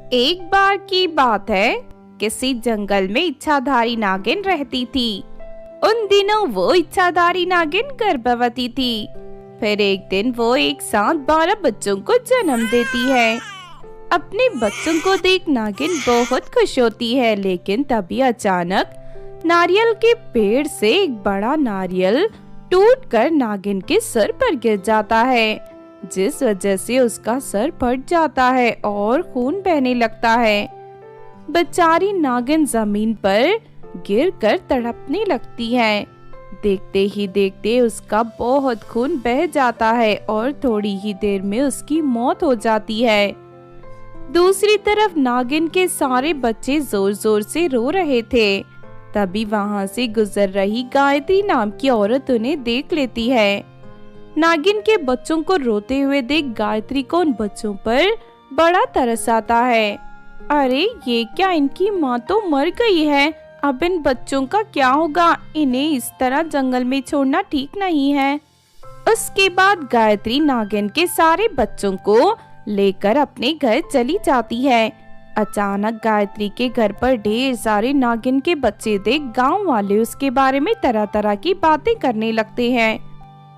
एक बार की बात है, किसी जंगल में इच्छाधारी नागिन रहती थी। उन दिनों वो इच्छाधारी नागिन गर्भवती थी। फिर एक दिन वो एक साथ 12 बच्चों को जन्म देती है। अपने बच्चों को देख नागिन बहुत खुश होती है, लेकिन तभी अचानक नारियल के पेड़ से एक बड़ा नारियल टूटकर नागिन के सर पर गिर जाता है, जिस वजह से उसका सर फट जाता है और खून बहने लगता है। बेचारी नागिन जमीन पर गिरकर तड़पने लगती है। देखते ही देखते उसका बहुत खून बह जाता है और थोड़ी ही देर में उसकी मौत हो जाती है। दूसरी तरफ नागिन के सारे बच्चे जोर जोर से रो रहे थे। तभी वहां से गुजर रही गायत्री नाम की औरत उन्हें देख लेती है। नागिन के बच्चों को रोते हुए देख गायत्री को उन बच्चों पर बड़ा तरस आता है। अरे ये क्या, इनकी माँ तो मर गई है, अब इन बच्चों का क्या होगा? इन्हें इस तरह जंगल में छोड़ना ठीक नहीं है। उसके बाद गायत्री नागिन के सारे बच्चों को लेकर अपने घर चली जाती है। अचानक गायत्री के घर पर ढेर सारे नागिन के बच्चे देख गांव वाले उसके बारे में तरह तरह की बातें करने लगते हैं।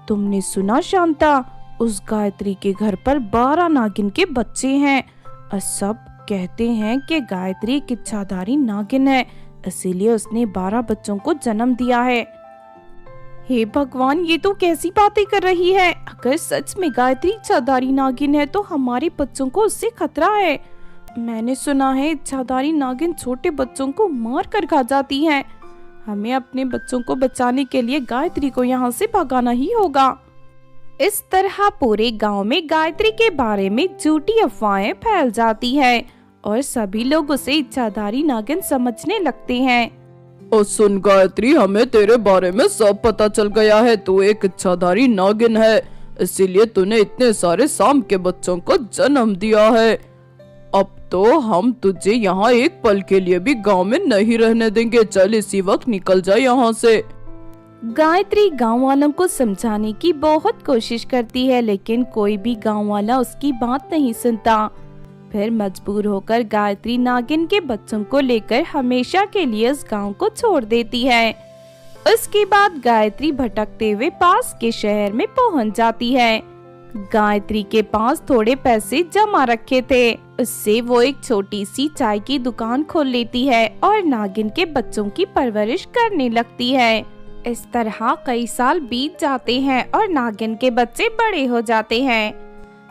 तुमने सुना शांता, उस गायत्री के घर पर 12 नागिन के बच्चे हैं और सब कहते हैं कि गायत्री एक इच्छाधारी नागिन है, इसीलिए उसने 12 बच्चों को जन्म दिया है। हे भगवान, ये तो कैसी बातें कर रही है? अगर सच में गायत्री इच्छाधारी नागिन है तो हमारे बच्चों को उससे खतरा है। मैंने सुना है इच्छाधारी नागिन छोटे बच्चों को मार कर खा जाती है। हमें अपने बच्चों को बचाने के लिए गायत्री को यहाँ से भगाना ही होगा। इस तरह पूरे गांव में गायत्री के बारे में झूठी अफवाहें फैल जाती है और सभी लोग उसे इच्छाधारी नागिन समझने लगते हैं। और सुन गायत्री, हमें तेरे बारे में सब पता चल गया है। तू एक इच्छाधारी नागिन है, इसीलिए तूने इतने सारे सांप के बच्चों को जन्म दिया है। अब तो हम तुझे यहाँ एक पल के लिए भी गांव में नहीं रहने देंगे। चल इसी वक्त निकल जा यहाँ से। गायत्री गांव वालों को समझाने की बहुत कोशिश करती है, लेकिन कोई भी गांव वाला उसकी बात नहीं सुनता। फिर मजबूर होकर गायत्री नागिन के बच्चों को लेकर हमेशा के लिए उस गांव को छोड़ देती है। उसके बाद गायत्री भटकते हुए पास के शहर में पहुंच जाती है। गायत्री के पास थोड़े पैसे जमा रखे थे, उससे वो एक छोटी सी चाय की दुकान खोल लेती है और नागिन के बच्चों की परवरिश करने लगती है। इस तरह कई साल बीत जाते हैं और नागिन के बच्चे बड़े हो जाते हैं।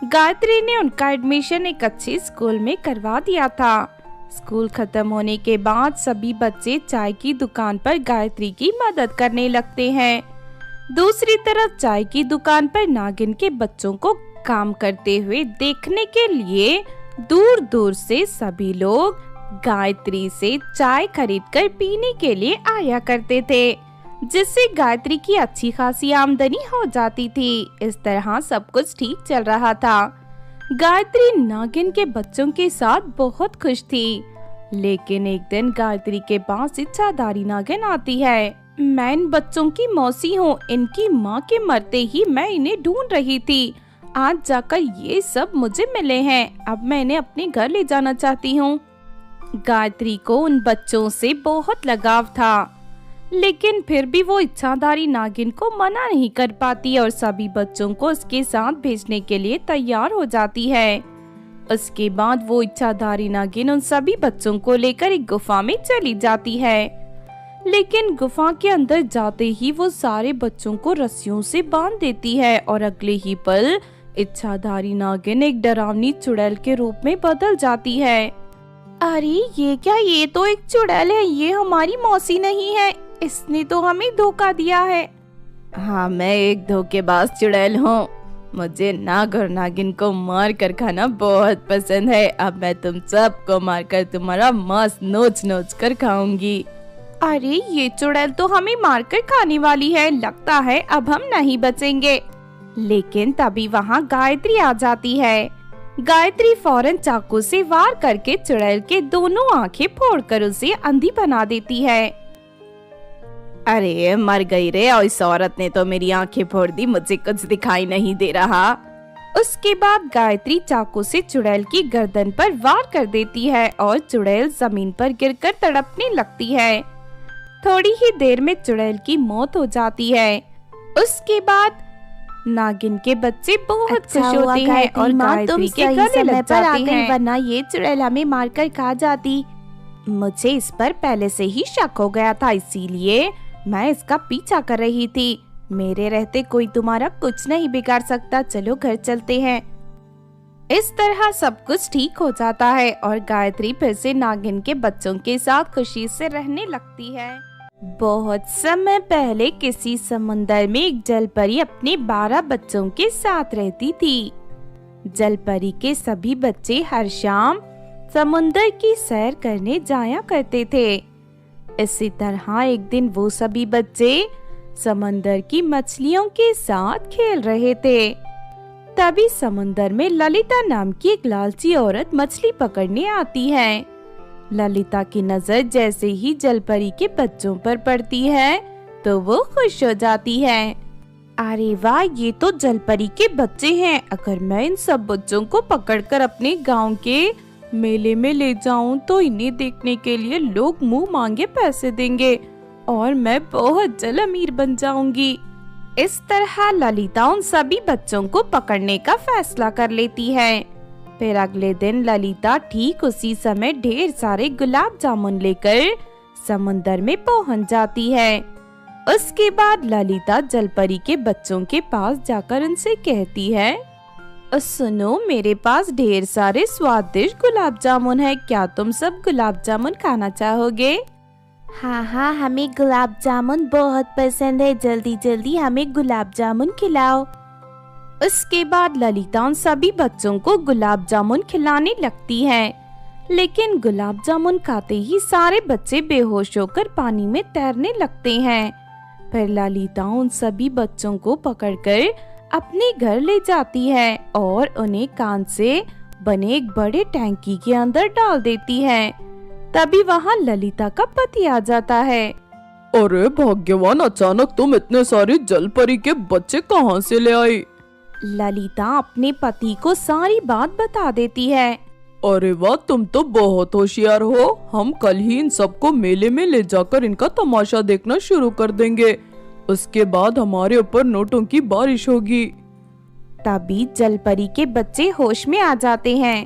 गायत्री ने उनका एडमिशन एक अच्छे स्कूल में करवा दिया था। स्कूल खत्म होने के बाद सभी बच्चे चाय की दुकान पर गायत्री की मदद करने लगते हैं। दूसरी तरफ चाय की दुकान पर नागिन के बच्चों को काम करते हुए देखने के लिए दूर दूर से सभी लोग गायत्री से चाय खरीदकर पीने के लिए आया करते थे, जिससे गायत्री की अच्छी खासी आमदनी हो जाती थी। इस तरह सब कुछ ठीक चल रहा था। गायत्री नागिन के बच्चों के साथ बहुत खुश थी, लेकिन एक दिन गायत्री के पास इच्छाधारी नागिन आती है। मैं इन बच्चों की मौसी हूँ, इनकी माँ के मरते ही मैं इन्हें ढूंढ रही थी। आज जाकर ये सब मुझे मिले हैं, अब मैं इन्हें अपने घर ले जाना चाहती हूँ। गायत्री को उन बच्चों से बहुत लगाव था, लेकिन फिर भी वो इच्छाधारी नागिन को मना नहीं कर पाती और सभी बच्चों को उसके साथ भेजने के लिए तैयार हो जाती है। उसके बाद वो इच्छाधारी नागिन उन सभी बच्चों को लेकर एक गुफा में चली जाती है, लेकिन गुफा के अंदर जाते ही वो सारे बच्चों को रस्सियों से बांध देती है और अगले ही पल इच्छाधारी नागिन एक डरावनी चुड़ैल के रूप में बदल जाती है। अरे ये क्या, ये तो एक चुड़ैल है, ये हमारी मौसी नहीं है, इसने तो हमें धोखा दिया है। हाँ, मैं एक धोखेबाज चुड़ैल हूँ। मुझे नाग और नागिन को मार कर खाना बहुत पसंद है। अब मैं तुम सबको मारकर तुम्हारा मांस नोच नोच कर खाऊंगी। अरे ये चुड़ैल तो हमें मारकर खाने वाली है, लगता है अब हम नहीं बचेंगे। लेकिन तभी वहाँ गायत्री आ जाती है। गायत्री फौरन चाकू से वार करके चुड़ैल के दोनों आंखें फोड़कर उसे अंधी बना देती है। अरे मर गई रे, और इस औरत ने तो मेरी आंखें फोड़ दी, मुझे कुछ दिखाई नहीं दे रहा। उसके बाद गायत्री चाकू से चुड़ैल की गर्दन पर वार कर देती है और चुड़ैल जमीन पर गिरकर तड़पने लगती है। थोड़ी ही देर में चुड़ैल की मौत हो जाती है। उसके बाद नागिन के बच्चे बहुत खुश होते हैं और गायत्री के गले लग जाते हैं, वरना ये चुड़ैल हमें मारकर खा जाती। मुझे इस पर पहले से ही शक हो गया था, इसीलिए मैं इसका पीछा कर रही थी। मेरे रहते कोई तुम्हारा कुछ नहीं बिगाड़ सकता, चलो घर चलते हैं। इस तरह सब कुछ ठीक हो जाता है और गायत्री फिर से नागिन के बच्चों के साथ खुशी से रहने लगती है। बहुत समय पहले किसी समुंदर में एक जलपरी अपने 12 बच्चों के साथ रहती थी। जलपरी के सभी बच्चे हर शाम समुंदर की सैर करने जाया करते थे। इसी तरह एक दिन वो सभी बच्चे समंदर की मछलियों के साथ खेल रहे थे। तभी समुंदर में ललिता नाम की एक लालची औरत मछली पकड़ने आती है। ललिता की नजर जैसे ही जलपरी के बच्चों पर पड़ती है तो वो खुश हो जाती है। अरे वाह, ये तो जलपरी के बच्चे हैं। अगर मैं इन सब बच्चों को पकड़कर अपने गांव के मेले में ले जाऊं तो इन्हें देखने के लिए लोग मुंह मांगे पैसे देंगे और मैं बहुत जल्द अमीर बन जाऊंगी। इस तरह ललिता उन सभी बच्चों को पकड़ने का फैसला कर लेती है। फिर अगले दिन ललिता ठीक उसी समय ढेर सारे गुलाब जामुन लेकर समुंदर में पहुंच जाती है। उसके बाद ललिता जलपरी के बच्चों के पास जाकर उनसे कहती है, सुनो, मेरे पास ढेर सारे स्वादिष्ट गुलाब जामुन है, क्या तुम सब गुलाब जामुन खाना चाहोगे? हाँ हाँ, हमें गुलाब जामुन बहुत पसंद है, जल्दी जल्दी हमें गुलाब जामुन खिलाओ। उसके बाद ललिता उन सभी बच्चों को गुलाब जामुन खिलाने लगती है, लेकिन गुलाब जामुन खाते ही सारे बच्चे बेहोश होकर पानी में तैरने लगते हैं। फिर ललिता उन सभी बच्चों को पकड़कर अपने घर ले जाती है और उन्हें कांच से बने एक बड़े टैंकी के अंदर डाल देती है। तभी वहाँ ललिता का पति आ जाता है। अरे भाग्यवान, अचानक तुम इतने सारे जलपरी के बच्चे कहाँ से ले आई? ललिता अपने पति को सारी बात बता देती है। अरे वाह, तुम तो बहुत होशियार हो। हम कल ही इन सबको मेले में ले जाकर इनका तमाशा देखना शुरू कर देंगे। उसके बाद हमारे ऊपर नोटों की बारिश होगी। तभी जलपरी के बच्चे होश में आ जाते हैं।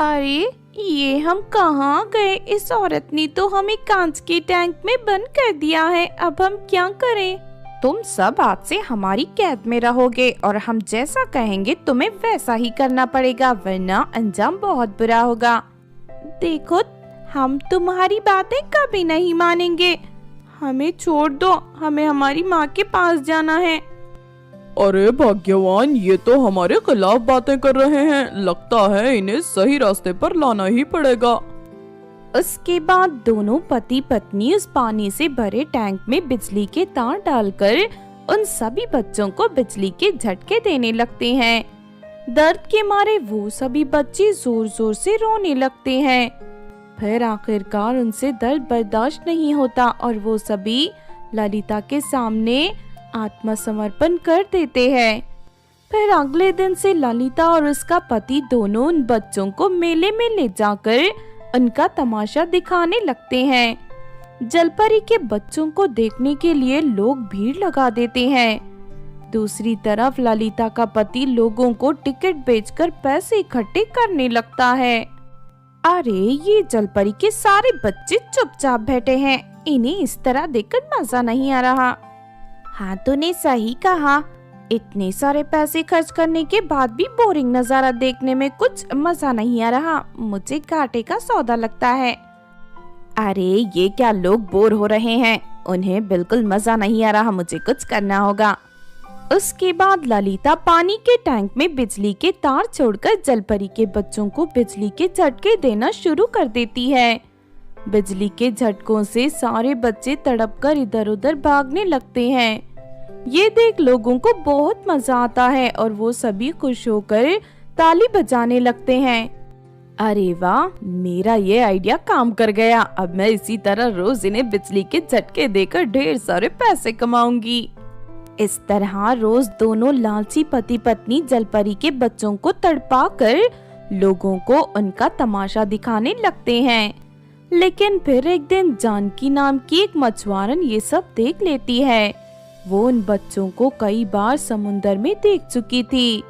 अरे ये हम कहाँ गए? इस औरत ने तो हमें कांच के टैंक में बंद कर दिया है, अब हम क्या करें? तुम सब आज से हमारी कैद में रहोगे और हम जैसा कहेंगे तुम्हें वैसा ही करना पड़ेगा, वरना अंजाम बहुत बुरा होगा। देखो, हम तुम्हारी बातें कभी नहीं मानेंगे, हमें छोड़ दो, हमें हमारी माँ के पास जाना है। अरे भाग्यवान, ये तो हमारे खिलाफ बातें कर रहे हैं। लगता है इन्हें सही रास्ते पर लाना ही पड़ेगा। उसके बाद दोनों पति पत्नी उस पानी से भरे टैंक में बिजली के तार डालकर उन सभी बच्चों को बिजली के झटके देने लगते हैं। दर्द के मारे वो सभी बच्चे जोर जोर से रोने लगते हैं। फिर आखिरकार उनसे दर्द बर्दाश्त नहीं होता और वो सभी ललिता के सामने आत्मसमर्पण कर देते हैं। फिर अगले दिन से ललिता और उसका पति दोनों उन बच्चों को मेले में ले जाकर उनका तमाशा दिखाने लगते हैं। जलपरी के बच्चों को देखने के लिए लोग भीड़ लगा देते हैं। दूसरी तरफ ललिता का पति लोगों को टिकट बेचकर पैसे इकट्ठे करने लगता है। अरे ये जलपरी के सारे बच्चे चुपचाप बैठे हैं, इन्हें इस तरह देखकर मजा नहीं आ रहा। हाँ, तूने सही कहा, इतने सारे पैसे खर्च करने के बाद भी बोरिंग नजारा देखने में कुछ मजा नहीं आ रहा, मुझे घाटे का सौदा लगता है। अरे ये क्या लोग बोर हो रहे हैं, उन्हें बिल्कुल मजा नहीं आ रहा, मुझे कुछ करना होगा। उसके बाद ललिता पानी के टैंक में बिजली के तार छोड़कर जलपरी के बच्चों को बिजली के झटके देना शुरू कर देती है। बिजली के झटकों से सारे बच्चे तड़पकर इधर उधर भागने लगते हैं। ये देख लोगों को बहुत मजा आता है और वो सभी खुश होकर ताली बजाने लगते हैं। अरे वाह, मेरा ये आइडिया काम कर गया, अब मैं इसी तरह रोज इन्हें बिजली के झटके देकर ढेर सारे पैसे कमाऊंगी। इस तरह रोज दोनों लालची पति पत्नी जलपरी के बच्चों को तड़पा कर लोगों को उनका तमाशा दिखाने लगते हैं। लेकिन फिर एक दिन जानकी नाम की एक मछुआरन ये सब देख लेती है। वो उन बच्चों को कई बार समुंदर में देख चुकी थी।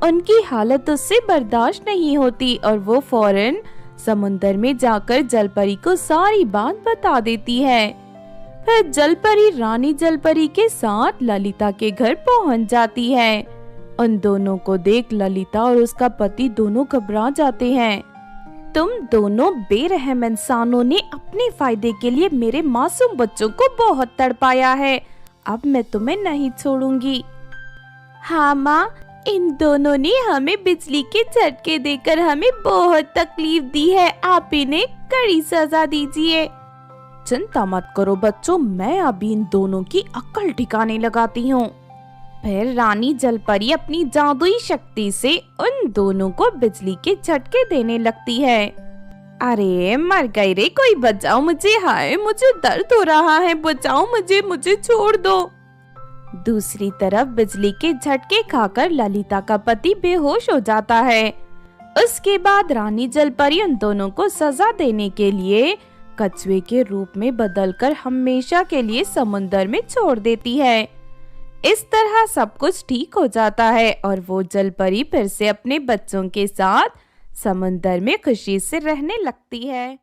उनकी हालत उससे बर्दाश्त नहीं होती और वो फौरन समुंदर में जाकर जलपरी को सारी बात बता देती है। फिर जलपरी रानी जलपरी के साथ ललिता के घर पहुंच जाती है। उन दोनों को देख ललिता और उसका पति दोनों घबरा जाते हैं। तुम दोनों बेरहम इंसानों ने अपने फायदे के लिए मेरे मासूम बच्चों को बहुत तड़पाया है। अब मैं तुम्हें नहीं छोड़ूंगी। हाँ माँ, इन दोनों ने हमें बिजली के झटके देकर हमें बहुत तकलीफ दी है। आप इन्हें कड़ी सजा दीजिए। चिंता मत करो बच्चों, मैं अभी इन दोनों की अक्ल ठिकाने लगाती हूँ। फिर रानी जलपरी अपनी जादुई शक्ति से उन दोनों को बिजली के झटके देने लगती है। अरे मर गई रे, कोई बचाओ मुझे, हाय मुझे दर्द हो रहा है, बचाओ मुझे, मुझे छोड़ दो। दूसरी तरफ बिजली के झटके खाकर ललिता का पति बेहोश हो जाता है। उसके बाद रानी जलपरी उन दोनों को सजा देने के लिए कछुए के रूप में बदलकर हमेशा के लिए समुंदर में छोड़ देती है। इस तरह सब कुछ ठीक हो जाता है और वो जलपरी फिर से अपने बच्चों के साथ समुंदर में खुशी से रहने लगती है।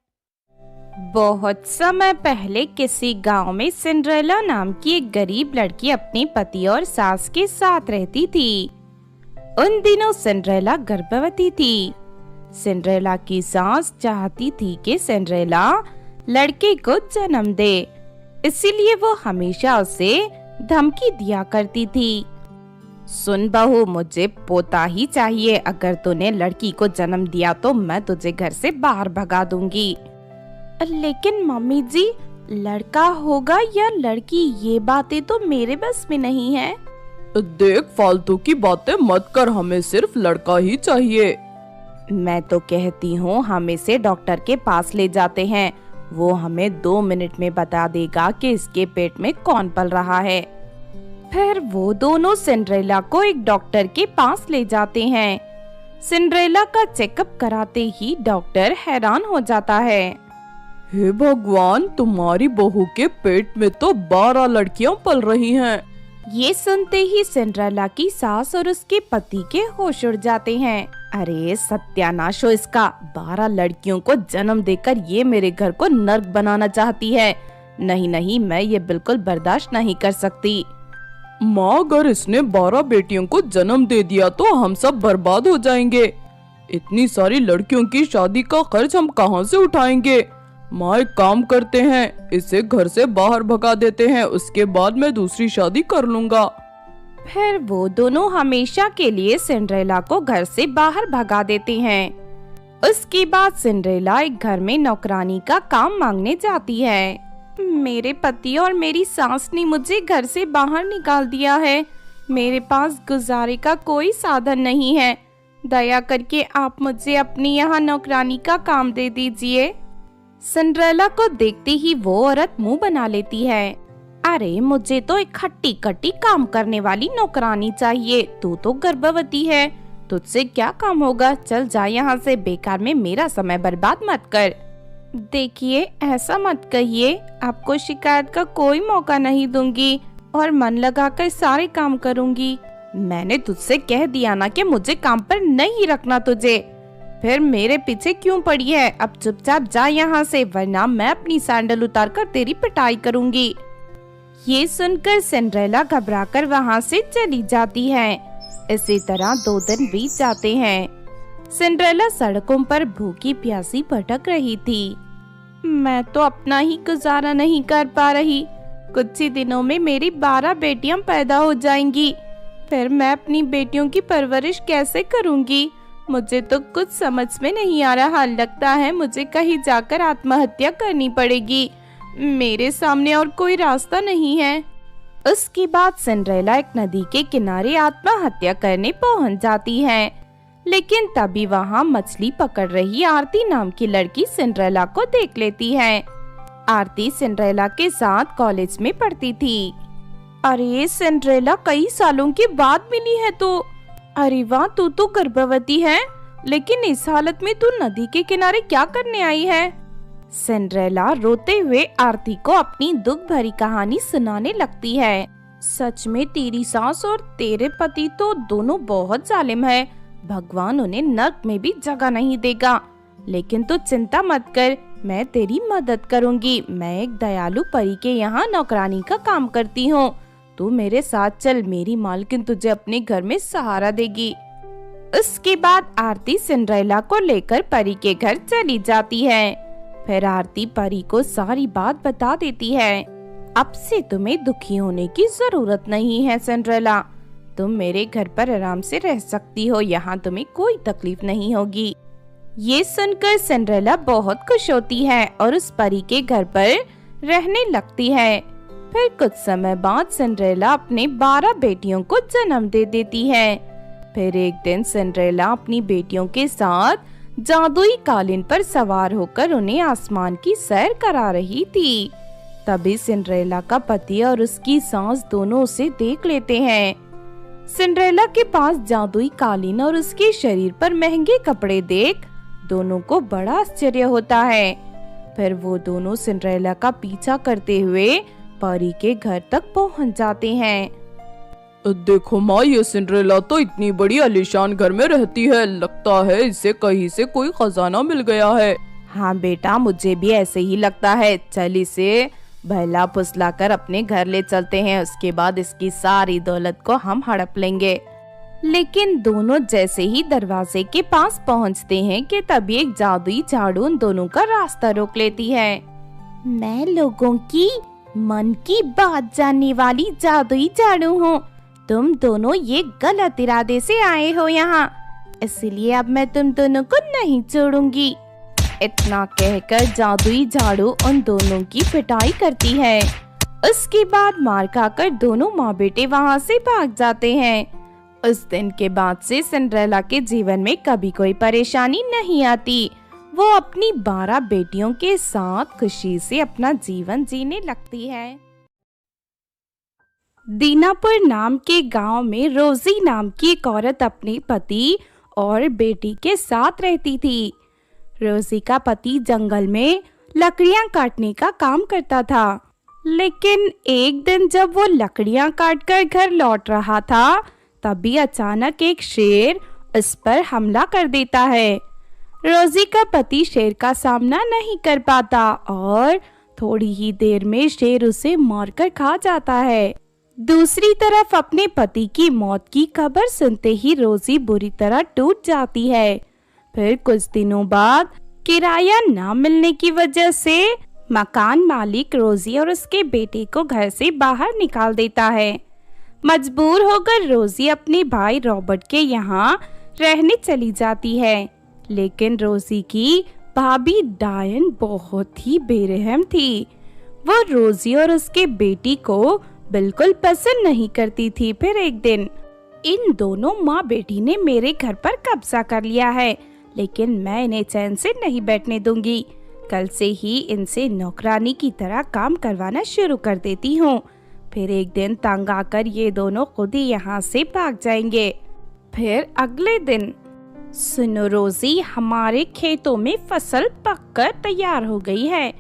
बहुत समय पहले किसी गांव में सिंड्रेला नाम की एक गरीब लड़की अपने पति और सास के साथ रहती थी। उन दिनों सिंड्रेला गर्भवती थी। सिंड्रेला की सास चाहती थी कि सिंड्रेला लड़के को जन्म दे, इसीलिए वो हमेशा उसे धमकी दिया करती थी। सुन बहू, मुझे पोता ही चाहिए। अगर तूने लड़की को जन्म दिया तो मैं तुझे घर से बाहर भगा दूंगी। लेकिन मम्मी जी, लड़का होगा या लड़की, ये बातें तो मेरे बस में नहीं है। देख, फालतू की बातें मत कर, हमें सिर्फ लड़का ही चाहिए। मैं तो कहती हूँ हम इसे डॉक्टर के पास ले जाते हैं। वो हमें 2 मिनट में बता देगा कि इसके पेट में कौन पल रहा है। फिर वो दोनों सिंड्रेला को एक डॉक्टर के पास ले जाते हैं। सिंड्रेला का चेकअप कराते ही डॉक्टर हैरान हो जाता है। हे भगवान, तुम्हारी बहू के पेट में तो 12 लड़कियां पल रही हैं। ये सुनते ही सिंड्रेला की सास और उसके पति के होश उड़ जाते हैं। अरे सत्यानाश हो इसका, 12 लड़कियों को जन्म देकर ये मेरे घर को नर्क बनाना चाहती है। नहीं नहीं, मैं ये बिल्कुल बर्दाश्त नहीं कर सकती। माँ, अगर इसने 12 बेटियों को जन्म दे दिया तो हम सब बर्बाद हो जाएंगे। इतनी सारी लड़कियों की शादी का खर्च हम कहाँ से उठाएंगे? माँ, एक काम करते हैं, इसे घर से बाहर भगा देते हैं, उसके बाद मैं दूसरी शादी कर लूँगा। फिर वो दोनों हमेशा के लिए सिंड्रेला को घर से बाहर भगा देते हैं। उसके बाद सिंड्रेला एक घर में नौकरानी का काम मांगने जाती है। मेरे पति और मेरी सास ने मुझे घर से बाहर निकाल दिया है। मेरे पास गुजारे का कोई साधन नहीं है। दया करके आप मुझे अपनी यहाँ नौकरानी का काम दे दीजिए। सिंड्रेला को देखते ही वो औरत मुंह बना लेती है। अरे मुझे तो एक खट्टी कट्टी काम करने वाली नौकरानी चाहिए। तू तो गर्भवती है, तुझसे क्या काम होगा? चल जा यहाँ से, बेकार में मेरा समय बर्बाद मत कर। देखिए, ऐसा मत कहिए, आपको शिकायत का कोई मौका नहीं दूंगी और मन लगाकर सारे काम करूंगी। मैंने तुझसे कह दिया ना कि मुझे काम पर नहीं रखना तुझे, फिर मेरे पीछे क्यों पड़ी है? अब चुपचाप जा यहाँ से, वरना मैं अपनी सैंडल उतार कर तेरी पिटाई करूंगी। ये सुनकर सिंड्रेला घबराकर वहाँ से चली जाती है। इसी तरह 2 दिन बीत जाते हैं। सिंड्रेला सड़कों पर भूखी प्यासी भटक रही थी। मैं तो अपना ही गुजारा नहीं कर पा रही। कुछ ही दिनों में मेरी 12 बेटियां पैदा हो जाएंगी। फिर मैं अपनी बेटियों की परवरिश कैसे करूंगी? मुझे तो कुछ समझ में नहीं आ रहा। लगता है मुझे कहीं जाकर आत्महत्या करनी पड़ेगी। मेरे सामने और कोई रास्ता नहीं है। उसके बाद सिंड्रेला एक नदी के किनारे आत्महत्या करने पहुंच जाती है। लेकिन तभी वहां मछली पकड़ रही आरती नाम की लड़की सिंड्रेला को देख लेती है। आरती सिंड्रेला के साथ कॉलेज में पढ़ती थी। अरे सिंड्रेला, कई सालों के बाद मिली है तो। अरे वाह, तू तो गर्भवती है, लेकिन इस हालत में तू नदी के किनारे क्या करने आई है? सिंड्रेला रोते हुए आरती को अपनी दुख भरी कहानी सुनाने लगती है। सच में तेरी सास और तेरे पति तो दोनों बहुत जालिम है। भगवान उन्हें नर्क में भी जगह नहीं देगा। लेकिन तू चिंता मत कर, मैं तेरी मदद करूंगी। मैं एक दयालु परी के यहाँ नौकरानी का काम करती हूँ। तू मेरे साथ चल, मेरी मालकिन तुझे अपने घर में सहारा देगी। उसके बाद आरती सिंड्रेला को लेकर परी के घर चली जाती है। फिर आरती परी को सारी बात बता देती है। अब से तुम्हें दुखी होने की जरूरत नहीं है सिंड्रेला। तुम मेरे घर पर आराम से रह सकती हो, यहाँ तुम्हें कोई तकलीफ नहीं होगी। ये सुनकर सिंड्रेला बहुत खुश होती है और उस परी के घर पर रहने लगती है। फिर कुछ समय बाद सिंड्रेला अपने 12 बेटियों को जन्म दे देती है। फिर एक दिन सिंड्रेला अपनी बेटियों के साथ जादुई कालीन पर सवार होकर उन्हें आसमान की सैर करा रही थी। तभी सिंड्रेला का पति और उसकी सास दोनों उसे देख लेते हैं। सिंड्रेला के पास जादुई कालीन और उसके शरीर पर महंगे कपड़े देख दोनों को बड़ा आश्चर्य होता है। फिर वो दोनों सिंड्रेला का पीछा करते हुए परी के घर तक पहुंच जाते हैं। देखो माँ, ये सिंड्रेला तो इतनी बड़ी आलीशान घर में रहती है। लगता है इसे कहीं से कोई खजाना मिल गया है। हाँ बेटा, मुझे भी ऐसे ही लगता है। चल इसे बहला फुसला कर अपने घर ले चलते हैं, उसके बाद इसकी सारी दौलत को हम हड़प लेंगे। लेकिन दोनों जैसे ही दरवाजे के पास पहुंचते हैं कि तभी एक जादुई झाड़ू उन दोनों का रास्ता रोक लेती है। मैं लोगों की मन की बात जानने वाली जादुई झाड़ू हूँ। तुम दोनों ये गलत इरादे से आए हो यहाँ, इसलिए अब मैं तुम दोनों को नहीं छोड़ूंगी। इतना कहकर जादुई झाड़ू उन दोनों की पिटाई करती है। उसके बाद मार खाकर दोनों माँ बेटे वहाँ से भाग जाते हैं। उस दिन के बाद से सिंड्रेला के जीवन में कभी कोई परेशानी नहीं आती। वो अपनी 12 बेटियों के साथ खुशी से अपना जीवन जीने लगती है। दीनापुर नाम के गांव में रोजी नाम की एक औरत अपने पति और बेटी के साथ रहती थी। रोजी का पति जंगल में लकड़ियां काटने का काम करता था। लेकिन एक दिन जब वो लकड़ियां काटकर घर लौट रहा था, तभी अचानक एक शेर उस पर हमला कर देता है। रोजी का पति शेर का सामना नहीं कर पाता और थोड़ी ही देर में शेर उसे मारकर खा जाता है। दूसरी तरफ अपने पति की मौत की खबर सुनते ही रोजी बुरी तरह टूट जाती है। फिर कुछ दिनों बाद किराया ना मिलने की वजह से मकान मालिक रोजी और उसके बेटे को घर से बाहर निकाल देता है। मजबूर होकर रोजी अपने भाई रॉबर्ट के यहाँ रहने चली जाती है। लेकिन रोजी की भाभी डायन बहुत ही बेरहम थी। वो रोजी और उसके बेटी को बिल्कुल पसंद नहीं करती थी। फिर एक दिन, इन दोनों माँ बेटी ने मेरे घर पर कब्जा कर लिया है, लेकिन मैं इन्हें चैन से नहीं बैठने दूंगी। कल से ही इनसे नौकरानी की तरह काम करवाना शुरू कर देती हूँ। फिर एक दिन तंग आकर ये दोनों खुद ही यहाँ से भाग जाएंगे। फिर अगले दिन, सुनो रोजी, हमारे खेतों में फसल पककर तैयार हो गई है।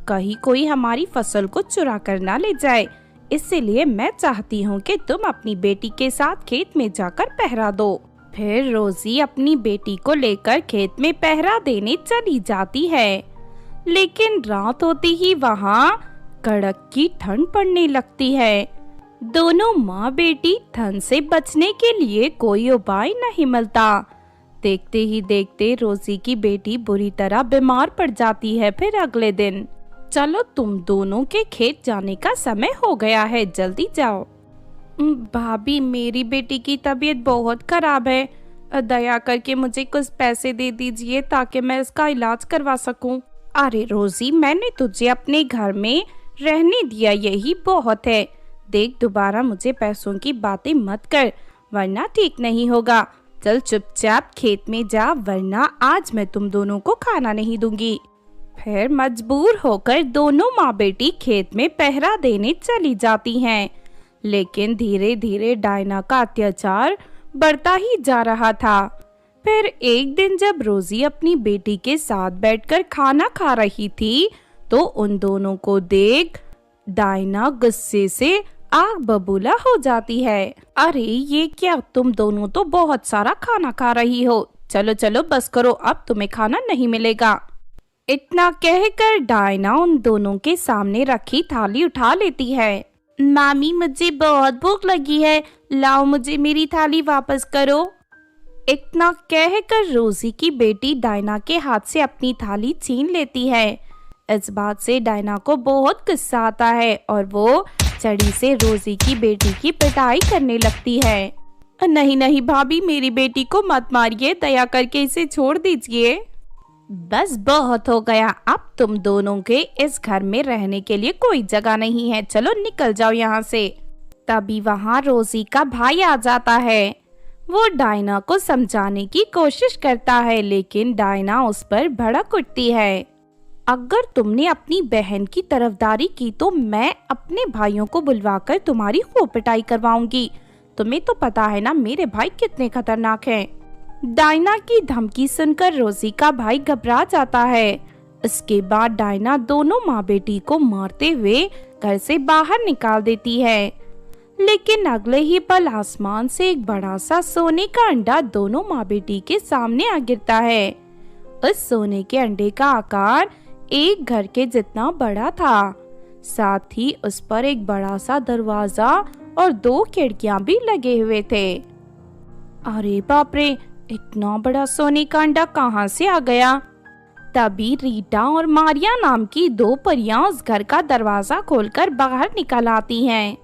कहीं कोई हमारी फसल को चुरा कर ना ले जाए, इसलिए मैं चाहती हूँ कि तुम अपनी बेटी के साथ खेत में जाकर पहरा दो। फिर रोजी अपनी बेटी को लेकर खेत में पहरा देने चली जाती है। लेकिन रात होते ही वहाँ कड़क की ठंड पड़ने लगती है। दोनों माँ बेटी ठंड से बचने के लिए कोई उपाय नहीं मिलता। देखते ही देखते रोजी की बेटी बुरी तरह बीमार पड़ जाती है। फिर अगले दिन, चलो तुम दोनों के खेत जाने का समय हो गया है, जल्दी जाओ। भाभी, मेरी बेटी की तबीयत बहुत खराब है, दया करके मुझे कुछ पैसे दे दीजिए ताकि मैं इसका इलाज करवा सकूं। अरे रोजी, मैंने तुझे अपने घर में रहने दिया, यही बहुत है। देख, दोबारा मुझे पैसों की बातें मत कर, वरना ठीक नहीं होगा। चल चुपचाप खेत में जा, वरना आज मैं तुम दोनों को खाना नहीं दूंगी। फिर मजबूर होकर दोनों माँ बेटी खेत में पहरा देने चली जाती हैं। लेकिन धीरे धीरे डायना का अत्याचार बढ़ता ही जा रहा था। फिर एक दिन जब रोजी अपनी बेटी के साथ बैठकर खाना खा रही थी तो उन दोनों को देख डायना गुस्से से आग बबूला हो जाती है। अरे ये क्या, तुम दोनों तो बहुत सारा खाना खा रही हो, चलो चलो बस करो, अब तुम्हें खाना नहीं मिलेगा। इतना कहकर डायना उन दोनों के सामने रखी थाली उठा लेती है। मामी मुझे बहुत भूख लगी है, लाओ मुझे मेरी थाली वापस करो। इतना कहकर रोजी की बेटी डायना के हाथ से अपनी थाली छीन लेती है। इस बात से डायना को बहुत गुस्सा आता है और वो छड़ी से रोजी की बेटी की पिटाई करने लगती है। नहीं नहीं भाभी, मेरी बेटी को मत मारिए, दया करके इसे छोड़ दीजिए। बस बहुत हो गया, अब तुम दोनों के इस घर में रहने के लिए कोई जगह नहीं है, चलो निकल जाओ यहाँ से। तभी वहाँ रोजी का भाई आ जाता है। वो डायना को समझाने की कोशिश करता है लेकिन डायना उस पर भड़क उठती है। अगर तुमने अपनी बहन की तरफदारी की तो मैं अपने भाइयों को बुलवाकर तुम्हारी खूब पिटाई करवाऊंगी। तुम्हें तो पता है ना मेरे भाई कितने खतरनाक हैं। डायना की धमकी सुनकर रोजी का भाई घबरा जाता है। इसके बाद डायना दोनों माँ बेटी को मारते हुए घर से बाहर निकाल देती है। लेकिन अगले ही पल आसमान से एक बड़ा सा सोने का अंडा दोनों माँ बेटी के सामने आ गिरता है। उस सोने के अंडे का आकार एक घर के जितना बड़ा था, साथ ही उस पर एक बड़ा सा दरवाजा और 2 खिड़कियां भी लगे हुए थे। अरे बाप रे, इतना बड़ा सोने का अंडा कहाँ से आ गया? तभी रीटा और मारिया नाम की 2 परियां उस घर का दरवाजा खोलकर बाहर निकल आती हैं।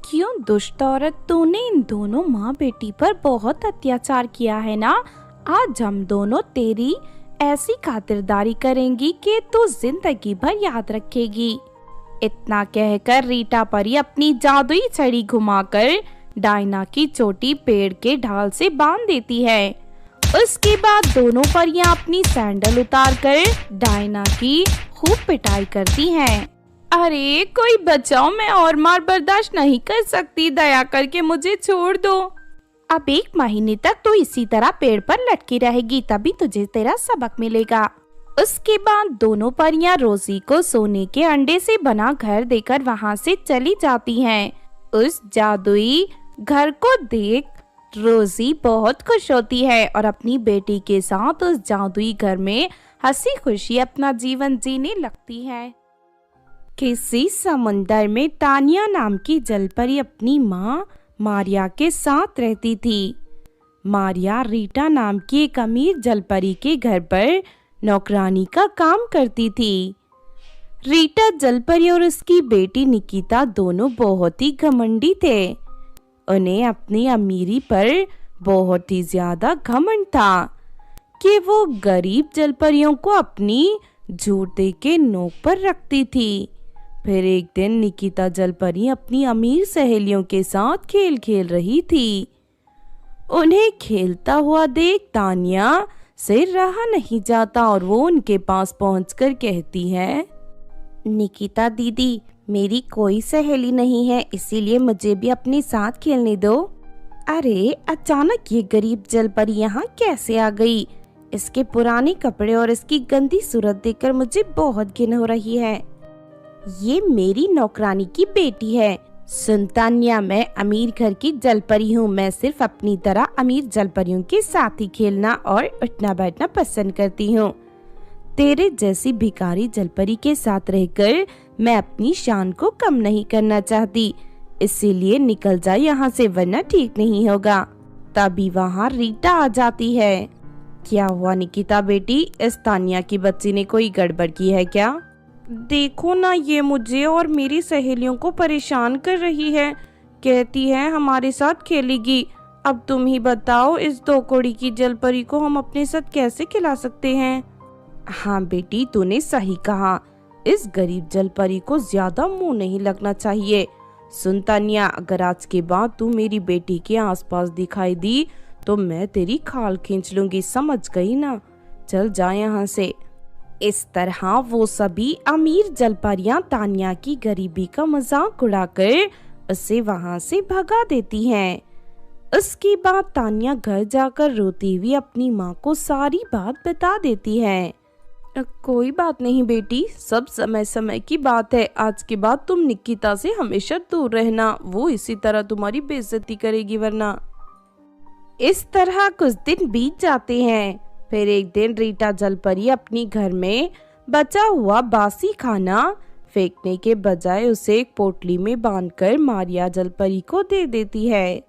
क्यों दुष्ट औरत, तूने इन दोनों माँ बेटी पर बहुत अत्याचार किया है ना। आज हम दोनों तेरी ऐसी खातिरदारी करेंगी कि तू जिंदगी भर याद रखेगी। इतना कहकर रीटा परी अपनी जादुई छड़ी घुमाकर डायना की चोटी पेड़ के ढाल से बांध देती है। उसके बाद दोनों परियां अपनी सैंडल उतारकर डायना की खूब पिटाई करती हैं। अरे कोई बचाओ, मैं और मार बर्दाश्त नहीं कर सकती, दया करके मुझे छोड़ दो। अब 1 महीने तक तो इसी तरह पेड़ पर लटकी रहेगी, तभी तुझे तेरा सबक मिलेगा। उसके बाद दोनों परियां रोजी को सोने के अंडे से बना घर देकर वहां से चली जाती हैं। उस जादुई घर को देख रोजी बहुत खुश होती है और अपनी बेटी के साथ उस जादुई घर में हंसी खुशी अपना जीवन जीने लगती है। किसी समुंदर में तानिया नाम की जलपरी अपनी माँ मारिया के साथ रहती थी। मारिया रीटा नाम की एक अमीर जलपरी के घर पर नौकरानी का काम करती थी। रीटा जलपरी और उसकी बेटी निकिता दोनों बहुत ही घमंडी थे। उन्हें अपनी अमीरी पर बहुत ही ज्यादा घमंड था कि वो गरीब जलपरियों को अपनी झूठ दे के नोक पर रखती थी। फिर एक दिन निकिता जलपरी अपनी अमीर सहेलियों के साथ खेल खेल रही थी। उन्हें खेलता हुआ देख तानिया से रहा नहीं जाता और वो उनके पास पहुंचकर कहती है, निकिता दीदी, मेरी कोई सहेली नहीं है, इसीलिए मुझे भी अपने साथ खेलने दो। अरे अचानक ये गरीब जलपरी यहाँ कैसे आ गई? इसके पुराने कपड़े और इसकी गंदी सूरत देखकर मुझे बहुत घिन हो रही है। ये मेरी नौकरानी की बेटी है। सुन तान्या, मैं अमीर घर की जलपरी हूँ। मैं सिर्फ अपनी तरह अमीर जलपरियों के साथ ही खेलना और उठना बैठना पसंद करती हूँ। तेरे जैसी भिखारी जलपरी के साथ रहकर मैं अपनी शान को कम नहीं करना चाहती, इसीलिए निकल जा यहाँ से, वरना ठीक नहीं होगा। तभी वहाँ रीटा आ जाती है। क्या हुआ निकिता बेटी, इस तान्या की बच्ची ने कोई गड़बड़ की है क्या? देखो ना, ये मुझे और मेरी सहेलियों को परेशान कर रही है। कहती है हमारे साथ खेलेगी। अब तुम ही बताओ, इस 2 कौड़ी की जलपरी को हम अपने साथ कैसे खिला सकते हैं? हाँ बेटी, तूने सही कहा। इस गरीब जलपरी को ज्यादा मुंह नहीं लगना चाहिए। सुन तान्या, अगर आज के बाद तू मेरी बेटी के आसपास दिखाई दी तो मैं तेरी खाल खींच लूंगी, समझ गई ना? चल जा यहाँ से। इस तरह वो सभी अमीर जलपरियां तान्या की गरीबी का मजाक उड़ाकर उसे वहां से भगा देती हैं। उसके बाद तानिया घर जाकर रोती हुई अपनी माँ को सारी बात बता देती है। कोई बात नहीं बेटी, सब समय समय की बात है। आज के बाद तुम निकिता से हमेशा दूर रहना, वो इसी तरह तुम्हारी बेइज्जती करेगी वरना। इस तरह कुछ दिन बीत जाते हैं। फिर एक दिन रीटा जलपरी अपनी घर में बचा हुआ बासी खाना फेंकने के बजाय उसे एक पोटली में बांधकर मारिया जलपरी को दे देती है।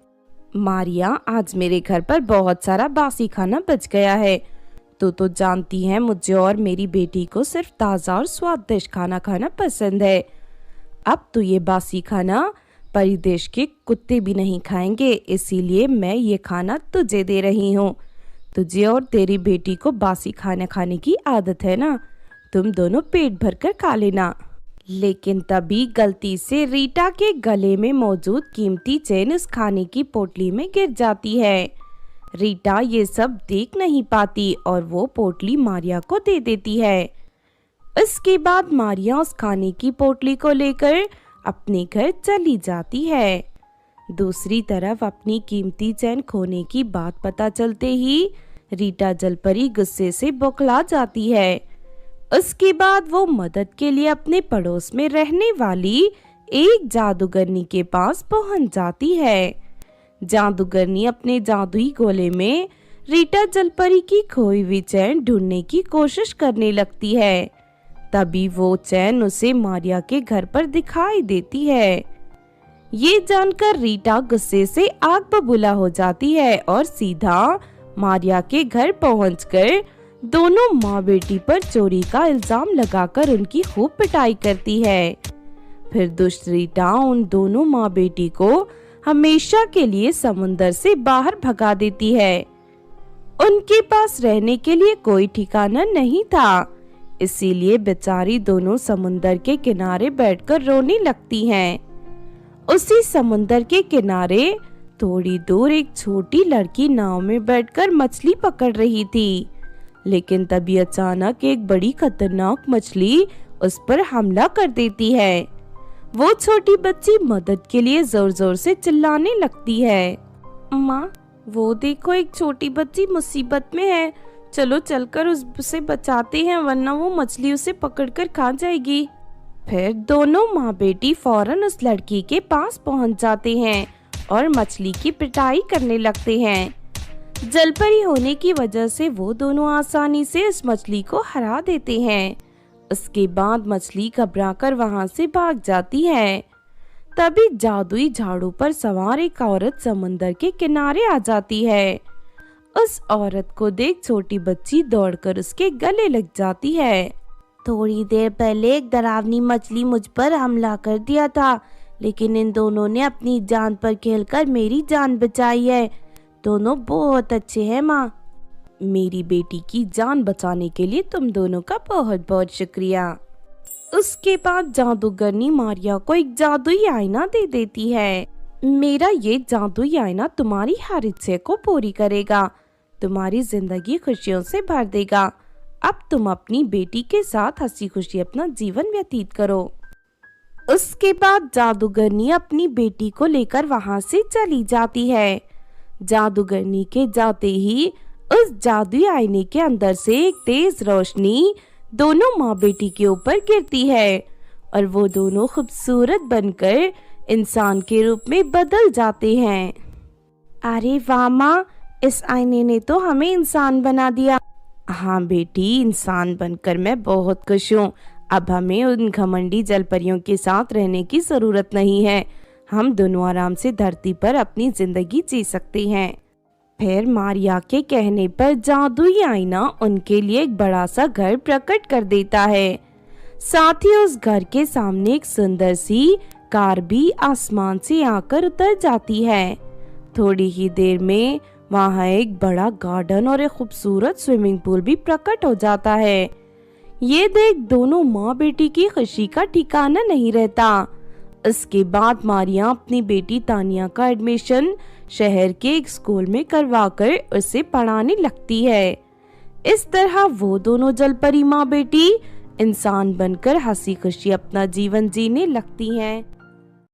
मारिया, आज मेरे घर पर बहुत सारा बासी खाना बच गया है। तू तो जानती है मुझे और मेरी बेटी को सिर्फ ताज़ा और स्वादिष्ट खाना खाना पसंद है। अब तो ये बासी खाना परिदेश के कुत्ते भी नहीं खाएंगे, इसीलिए मैं ये खाना तुझे दे रही हूँ। तुझे और तेरी बेटी को बासी खाना खाने की आदत है ना, तुम दोनों पेट भरकर खा लेना। लेकिन तभी गलती से रीटा के गले में मौजूद कीमती चेन उस खाने की पोटली में गिर जाती है। रीटा ये सब देख नहीं पाती और वो पोटली मारिया को दे देती है। इसके बाद मारिया उस खाने की पोटली को लेकर अपने घर चली जाती है। दूसरी तरफ अपनी कीमती चैन खोने की बात पता चलते ही रीटा जलपरी गुस्से से बौखला जाती है। उसके बाद वो मदद के लिए अपने पड़ोस में रहने वाली एक जादूगरनी के पास पहुंच जाती है। जादूगरनी अपने जादुई गोले में रीटा जलपरी की खोई हुई चैन ढूंढने की कोशिश करने लगती है। तभी वो चैन उसे मारिया के घर पर दिखाई देती है। ये जानकर रीटा गुस्से से आग बबूला हो जाती है और सीधा मारिया के घर पहुंचकर दोनों माँ बेटी पर चोरी का इल्जाम लगाकर उनकी खूब पिटाई करती है। फिर दुष्ट रीटा उन दोनों माँ बेटी को हमेशा के लिए समुंदर से बाहर भगा देती है। उनके पास रहने के लिए कोई ठिकाना नहीं था, इसीलिए बेचारी दोनों समुंदर के किनारे बैठकर रोने लगती हैं। उसी समुंदर के किनारे थोड़ी दूर एक छोटी लड़की नाव में बैठकर मछली पकड़ रही थी, लेकिन तभी अचानक एक बड़ी खतरनाक मछली उस पर हमला कर देती है। वो छोटी बच्ची मदद के लिए जोर जोर से चिल्लाने लगती है। माँ, वो देखो एक छोटी बच्ची मुसीबत में है, चलो चलकर उसे बचाते हैं वरना वो मछली उसे पकड़कर खा जाएगी। फिर दोनों माँ बेटी फौरन उस लड़की के पास पहुँच जाते हैं और मछली की पिटाई करने लगते हैं। जलपरी होने की वजह से वो दोनों आसानी से इस मछली को हरा देते हैं। उसके बाद मछली घबराकर वहां से भाग जाती है। तभी जादुई झाड़ू पर सवार एक औरत समुंदर के किनारे आ जाती है। उस औरत को देख छोटी बच्ची दौड़कर उसके गले लग जाती है। थोड़ी देर पहले एक डरावनी मछली मुझ पर हमला कर दिया था, लेकिन इन दोनों ने अपनी जान पर खेलकर मेरी जान बचाई है। दोनों बहुत अच्छे हैं माँ। मेरी बेटी की जान बचाने के लिए तुम दोनों का बहुत बहुत शुक्रिया। उसके बाद जादूगरनी मारिया को एक जादुई आईना दे देती है। मेरा ये जादुई आईना तुम्हारी हर इच्छा को पूरी करेगा, तुम्हारी जिंदगी खुशियों से भर देगा। अब तुम अपनी बेटी के साथ हंसी खुशी अपना जीवन व्यतीत करो। उसके बाद जादूगरनी अपनी बेटी को लेकर वहां से चली जाती है। जादूगरनी के जाते ही उस जादुई आईने के अंदर से एक तेज रोशनी दोनों माँ बेटी के ऊपर गिरती है और वो दोनों खूबसूरत बनकर इंसान के रूप में बदल जाते हैं। अरे वाह माँ, इस आईने ने तो हमें इंसान बना दिया। हाँ बेटी, इंसान बनकर मैं बहुत खुश हूँ। अब हमें उन घमंडी जलपरियों के साथ रहने की जरूरत नहीं है। हम दोनों आराम से धरती पर अपनी जिंदगी जी सकते हैं। फिर मारिया के कहने पर जादुई आईना उनके लिए एक बड़ा सा घर प्रकट कर देता है। साथ ही उस घर के सामने एक सुंदर सी कार भी आसमान से आकर उतर जाती है। थोड़ी ही देर में वहाँ एक बड़ा गार्डन और एक खूबसूरत स्विमिंग पूल भी प्रकट हो जाता है। ये देख दोनों माँ बेटी की खुशी का ठिकाना नहीं रहता। इसके बाद मारिया अपनी बेटी तानिया का एडमिशन शहर के एक स्कूल में करवाकर उसे पढ़ाने लगती है। इस तरह वो दोनों जलपरी माँ बेटी इंसान बनकर हंसी खुशी अपना जीवन जीने लगती हैं।